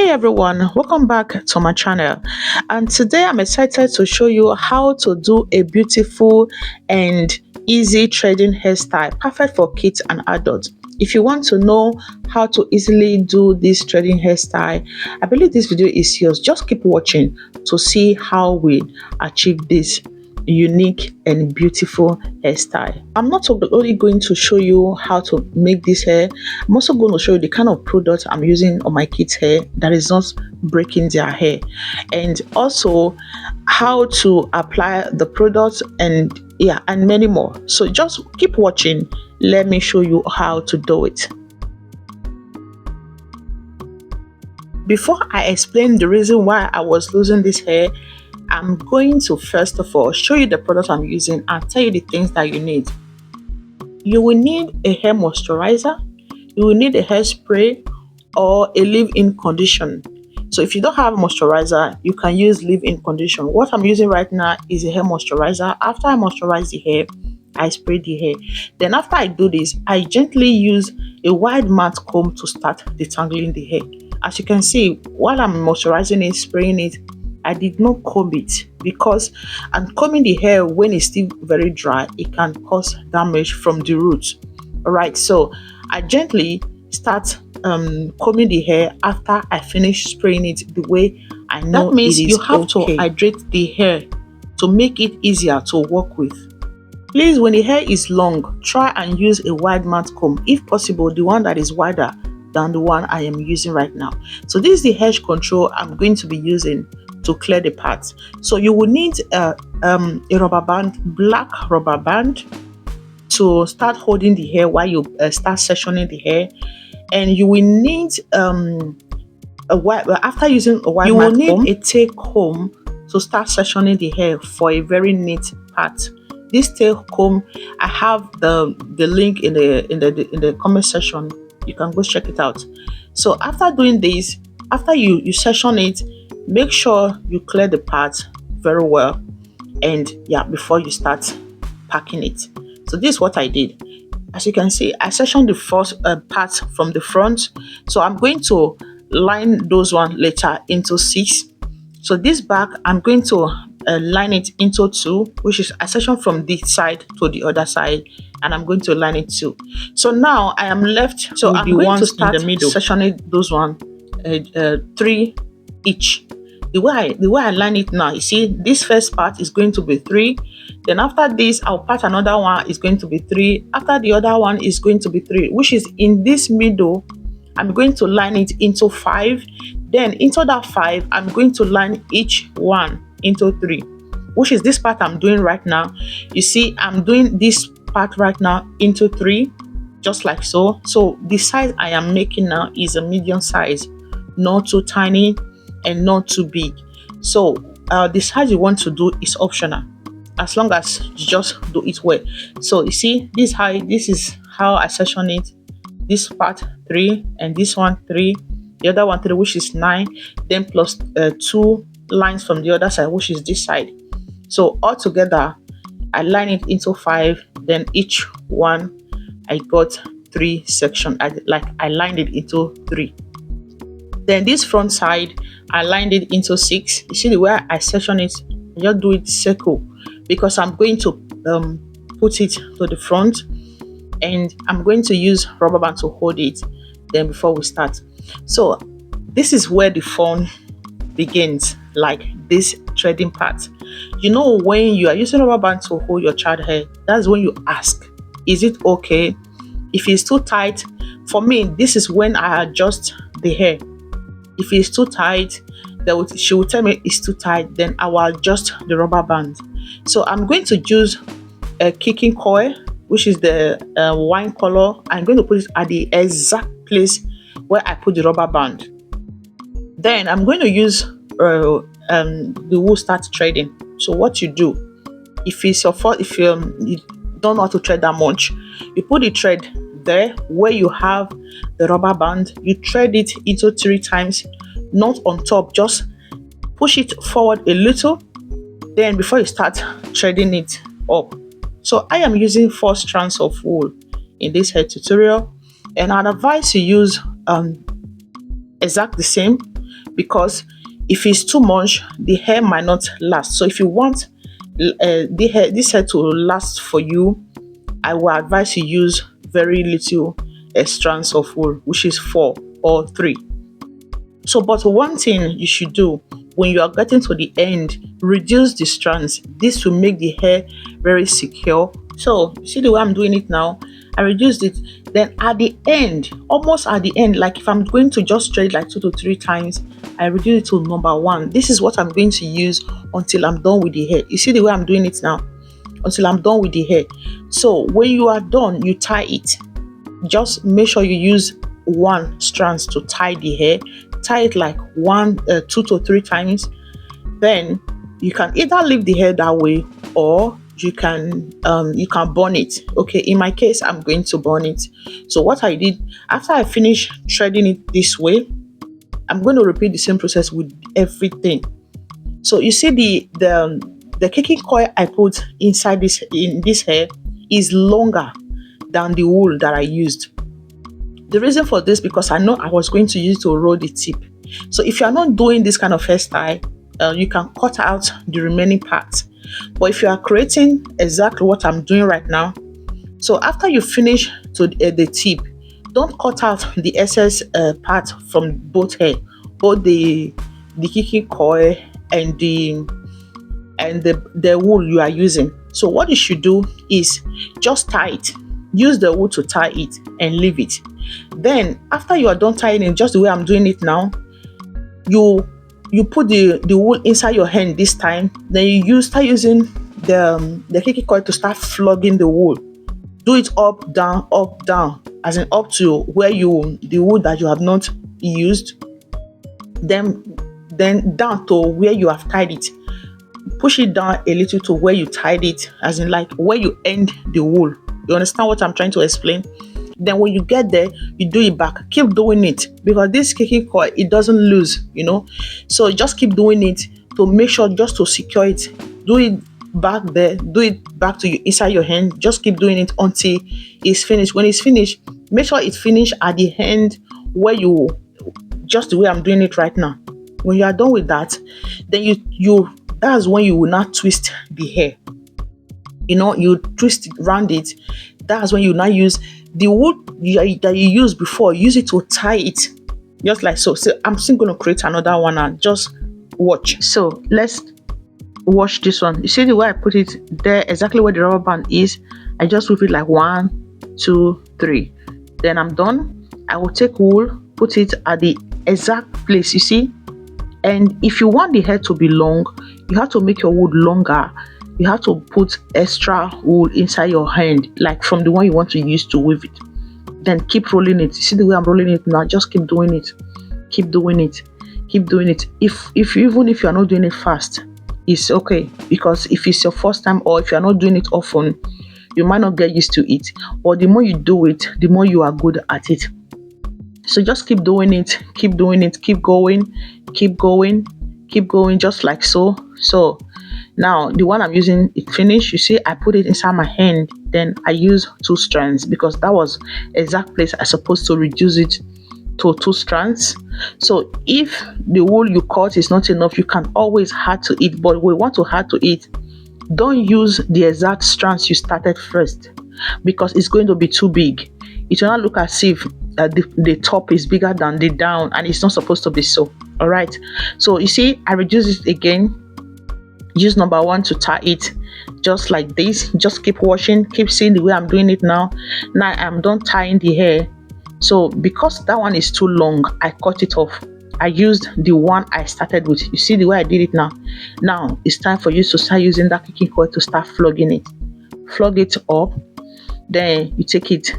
Hey everyone, welcome back to my channel, and today I'm excited to show you how to do a beautiful and easy threading hairstyle perfect for kids and adults. If you want to know how to easily do this threading hairstyle, I believe this video is yours. Just keep watching to see how we achieve this unique and beautiful hairstyle. I'm not only going to show you how to make this hair, I'm also going to show you the kind of product I'm using on my kids' hair that is not breaking their hair, and also how to apply the product, and many more. So just keep watching. Let me show you how to do it. Before I explain the reason why I was losing this hair, I'm going to first of all show you the product I'm using and tell you the things that you need. You will need a hair moisturizer, you will need a hairspray or a leave-in condition. So if you don't have a moisturizer, you can use leave-in condition. What I'm using right now is a hair moisturizer. After I moisturize the hair, I spray the hair. Then after I do this, I gently use a wide mat comb to start detangling the hair. As you can see, while I'm moisturizing it, spraying it, I did not comb it, because I'm combing the hair when it's still very dry, it can cause damage from the roots. Alright, so I gently start combing the hair after I finish spraying it the way I know. That means you have to hydrate the hair to make it easier to work with. Please, when the hair is long, try and use a wide mat comb, if possible the one that is wider than the one I am using right now. So this is the hair control I'm going to be using to clear the parts. So you will need a rubber band, black rubber band, to start holding the hair while you start sectioning the hair. And you will need after using a wide mat comb, you will need a tail comb to start sectioning the hair for a very neat part. This tail comb, I have the link in the comment section. You can go check it out. So after doing this, after you section it, make sure you clear the parts very well, and before you start packing it. So this is what I did. As you can see, I sectioned the first part from the front, so I'm going to line those one later into 6. So this back, I'm going to line it into 2, which is a section from this side to the other side, and I'm going to line it 2. So now I am left with I'm going to start in the middle, sectioning those one 3 each. The way I line it now, you see, this first part is going to be 3. Then after this, I'll part another one is going to be 3. After the other one is going to be 3, which is in this middle. I'm going to line it into 5. Then into that 5, I'm going to line each one into 3, which is this part I'm doing right now. You see, I'm doing this part right now into 3, just like so. So the size I am making now is a medium size, not too tiny and not too big. So the size you want to do is optional, as long as you just do it well. So you see, this is how I section it. This part 3, and this one 3, the other one 3, which is 9, then plus 2 lines from the other side, which is this side. So all together I line it into 5, then each one I got 3 sections. I lined it into 3. Then this front side, I lined it into 6. You see the way I section it, I just do it circle, because I'm going to put it to the front, and I'm going to use rubber band to hold it then before we start. So this is where the fun begins, like this threading part. You know, when you are using rubber band to hold your child hair, that's when you ask, is it okay? If it's too tight, for me, this is when I adjust the hair. If it's too tight, she will tell me it's too tight, then I will adjust the rubber band. So I'm going to use a kicking coil, which is the wine color. I'm going to put it at the exact place where I put the rubber band. Then I'm going to use the wool start threading. So what you do, if it's your fault, if you don't know how to thread that much, you put the thread there where you have the rubber band, you thread it into 3 times, not on top, just push it forward a little, then before you start threading it up. So I am using 4 strands of wool in this hair tutorial, and I'd advise you use exact the same. because if it's too much, the hair might not last. So if you want this hair to last for you, I will advise you use very little strands of wool, which is 4 or 3. So, but one thing you should do when you are getting to the end, reduce the strands. This will make the hair very secure. So, see the way I'm doing it now? I reduced it. Then at the end, almost at the end, like if I'm going to just straight like 2 to 3 times, I reduce it to number 1. This is what I'm going to use until I'm done with the hair. You see the way I'm doing it now? Until I'm done with the hair. So when you are done, you tie it. Just make sure you use 1 strands to tie the hair. Tie it like 2 to 3 times. Then you can either leave the hair that way, or you can burn it. Okay, in my case, I'm going to burn it. So what I did after I finished threading it this way, I'm going to repeat the same process with everything. So you see the kicking coil I put inside this hair is longer than the wool that I used. The reason for this, because I know I was going to use it to roll the tip. So if you are not doing this kind of hairstyle, you can cut out the remaining parts. But if you are creating exactly what I'm doing right now, so after you finish to the tip, don't cut out the excess part from both hair, both the kicking coil and the wool you are using. So what you should do is just tie it. Use the wool to tie it and leave it. Then after you are done tying it, just the way I'm doing it now, you put the wool inside your hand this time. Then you start using the kicking coil to start flogging the wool. Do it up, down, as in up to where the wool that you have not used. Then down to where you have tied it. Push it down a little to where you tied it, as in like where you end the wool. You understand what I'm trying to explain? Then when you get there, you do it back. Keep doing it, because this kicking coil, it doesn't lose, so just keep doing it to make sure, just to secure it. Do it back there, do it back to you inside your hand. Just keep doing it until it's finished. When it's finished, make sure it's finished at the end where you, just the way I'm doing it right now. When you are done with that, then that's when you will not twist the hair. You twist it, round it. That's when you now use the wool that you used before. Use it to tie it, just like so. So I'm still going to create another one and just watch. So let's watch this one. You see the way I put it there, exactly where the rubber band is. I just move it like 1, 2, 3. Then I'm done. I will take wool, put it at the exact place, you see. And if you want the hair to be long, you have to make your wool longer. You have to put extra wool inside your hand, like from the one you want to use to weave it. Then keep rolling it. You see the way I'm rolling it now? Just keep doing it. Keep doing it. Keep doing it. Even if you are not doing it fast, it's okay, because if it's your first time, or if you are not doing it often, you might not get used to it. But the more you do it, the more you are good at it. So just keep doing it. Keep doing it. Keep going. Keep going. Keep going, just like so. So now the one I'm using, it finished. You see, I put it inside my hand. Then I use 2 strands, because that was exact place I supposed to reduce it to 2 strands. So if the wool you cut is not enough, you can always add to it. But we want to add to it, don't use the exact strands you started first, because it's going to be too big. It will not look as if the top is bigger than the down, and it's not supposed to be so. All right, so you see, I reduce it again. Use number 1 to tie it, just like this. Just keep watching, keep seeing the way I'm doing it now. Now I'm done tying the hair. So because that one is too long, I cut it off. I used the one I started with. You see the way I did it now? Now it's time for you to start using that kicking coil to start flogging it. Flog it up. Then you take it.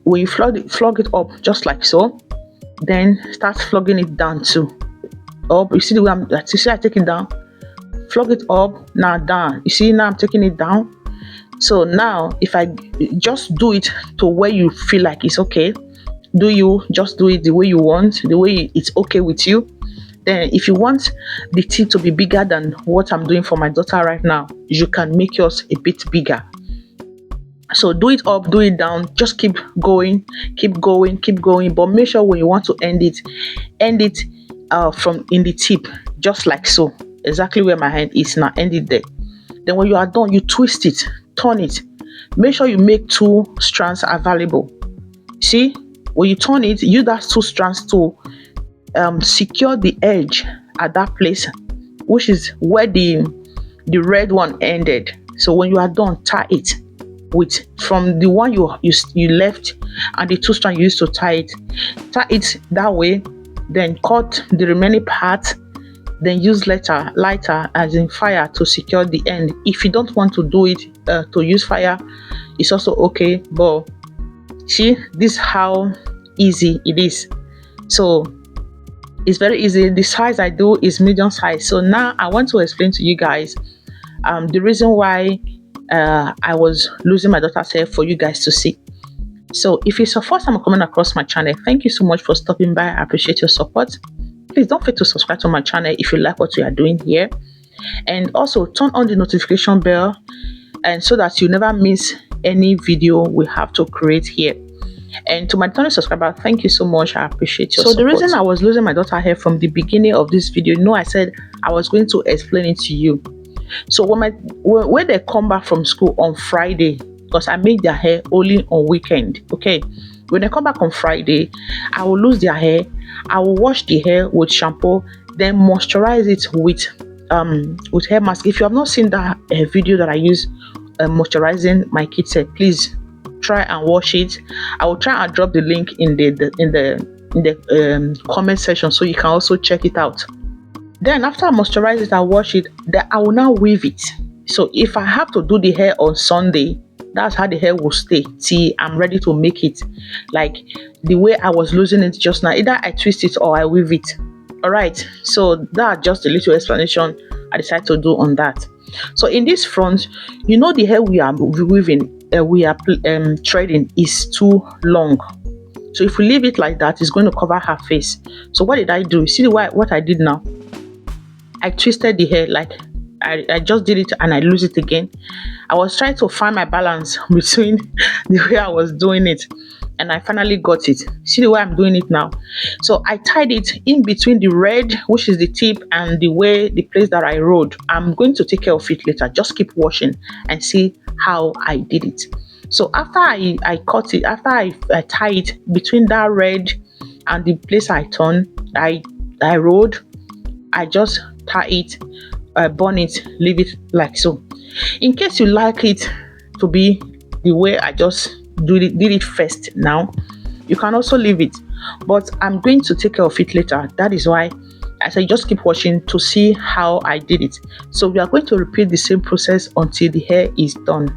When you flog it up, just like so. Then start flogging it down too. Up. You see the way I take it down. Flog it up, now down. You see, now I'm taking it down. So now if I just do it to where you feel like it's okay, just do it the way you want, the way it's okay with you. Then if you want the tip to be bigger than what I'm doing for my daughter right now, you can make yours a bit bigger. So do it up, do it down, just keep going, keep going, keep going. But make sure when you want to end it from in the tip, just like so, exactly where my hand is now, end it there. Then when you are done, you twist it, turn it. Make sure you make two strands available. See, when you turn it, use that two strands to secure the edge at that place, which is where the red one ended. So when you are done, tie it with from the one you left and the two strand you used to tie it that way. Then cut the remaining part, then use lighter as in fire to secure the end. If you don't want to do it to use fire, it's also okay. But see, this is how easy it is. So it's very easy. The size I do is medium size. So now I want to explain to you guys the reason why I was losing my daughter's hair for you guys to see. So if it's your first time coming across my channel, thank you so much for stopping by. I appreciate your support. Please don't forget to subscribe to my channel if you like what we are doing here, and also turn on the notification bell, and so that you never miss any video we have to create here. And to my returning subscriber, thank you so much. I appreciate your support. So the reason I was losing my daughter hair from the beginning of this video, I said I was going to explain it to you. So when they come back from school on Friday, because I make their hair only on weekend, okay? When they come back on Friday, I will lose their hair. I will wash the hair with shampoo, then moisturize it with hair mask. If you have not seen that video that I use moisturizing my kids' hair, please try and wash it. I will try and drop the link in the comment section so you can also check it out. Then after I moisturize it, I wash it, then I will now weave it. So if I have to do the hair on Sunday, that's how the hair will stay till I'm ready to make it like the way I was losing it just now. Either I twist it or I weave it. All right, so that's just a little explanation I decided to do on that. So in this front, the hair we are weaving, we are threading is too long. So if we leave it like that, it's going to cover her face. So what did I do? See what I did now? I twisted the hair, like I just did it and I lose it again. I was trying to find my balance between the way I was doing it, and I finally got it. See the way I'm doing it now? So I tied it in between the red, which is the tip, and the place that I rolled. I'm going to take care of it later. Just keep watching and see how I did it. So after I cut it, after I tie it between that red and the place I rolled, I just tie it, burn it, leave it like so. In case you like it to be the way I just did it first now, you can also leave it, but I'm going to take care of it later. That is why I say just keep watching to see how I did it. So we are going to repeat the same process until the hair is done.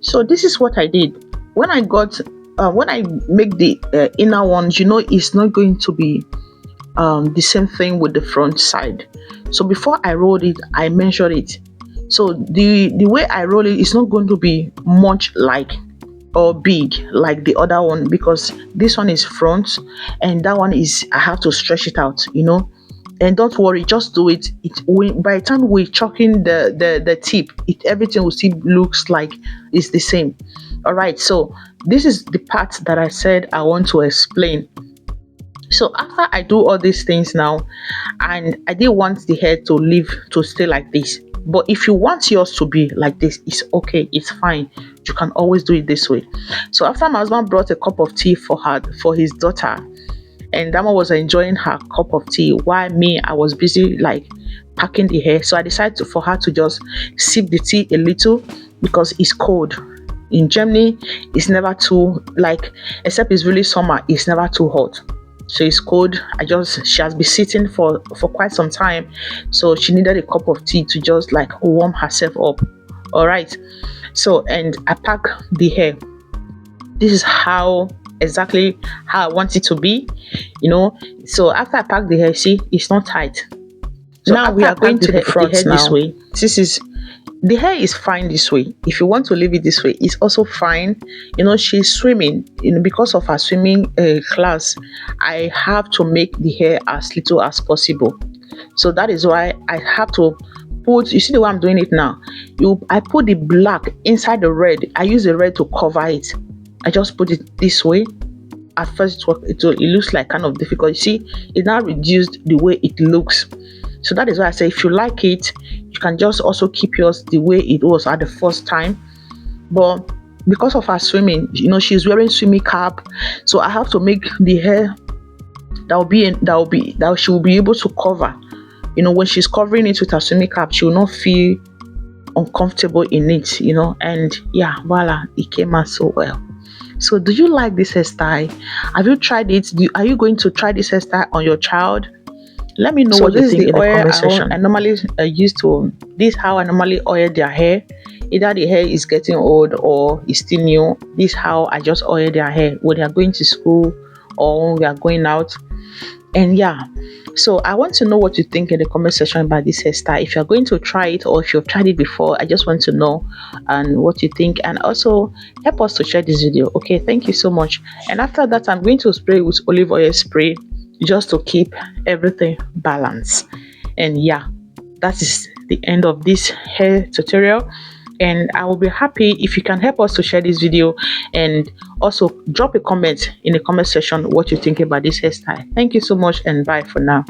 So this is what I did when I got when I make the inner ones. It's not going to be the same thing with the front side. So before I rolled it, I measured it. So the way I roll it is not going to be much like or big like the other one, because this one is front and that one is, I have to stretch it out. And don't worry, just do it. By the time we're chalking the tip, everything will still looks like it's the same. All right, so this is the part that I said I want to explain. So after I do all these things now, and I didn't want the hair to stay like this. But if you want yours to be like this, it's okay, it's fine. You can always do it this way. So after my husband brought a cup of tea for his daughter, and Dama was enjoying her cup of tea while me, I was busy like packing the hair. So I decided for her to just sip the tea a little, because it's cold. In Germany, it's never too like, except it's really summer, it's never too hot. So it's cold. She has been sitting for quite some time, so she needed a cup of tea to just like warm herself up. All right, so and I pack the hair. This is exactly how I want it to be. So after I pack the hair, see, it's not tight. So now we are going to the front now. This way. The hair is fine this way. If you want to leave it this way, it's also fine. She's swimming. Because of her swimming class, I have to make the hair as little as possible. So that is why I have to put. You see the way I'm doing it now. I put the black inside the red. I use the red to cover it. I just put it this way. At first, it looks like kind of difficult. You see, it now reduced the way it looks. So that is why I say, if you like it, you can just also keep yours the way it was at the first time. But because of her swimming, she's wearing swimming cap, so I have to make the hair that she will be able to cover. When she's covering it with her swimming cap, she will not feel uncomfortable in it. And yeah, voila, it came out so well. So do you like this hairstyle? Have you tried it? Are you going to try this hairstyle on your child? Let me know what you think in the comment section. I normally this is how I normally oil their hair. Either the hair is getting old or is still new. This is how I just oil their hair when they are going to school or when we are going out. And yeah, so I want to know what you think in the comment section about this hairstyle. If you're going to try it or if you've tried it before, I just want to know and what you think, and also help us to share this video. Okay, thank you so much. And after that, I'm going to spray with olive oil spray just to keep everything balanced. And yeah, that is the end of this hair tutorial, and I will be happy if you can help us to share this video, and also drop a comment in the comment section what you think about this hairstyle. Thank you so much, and bye for now.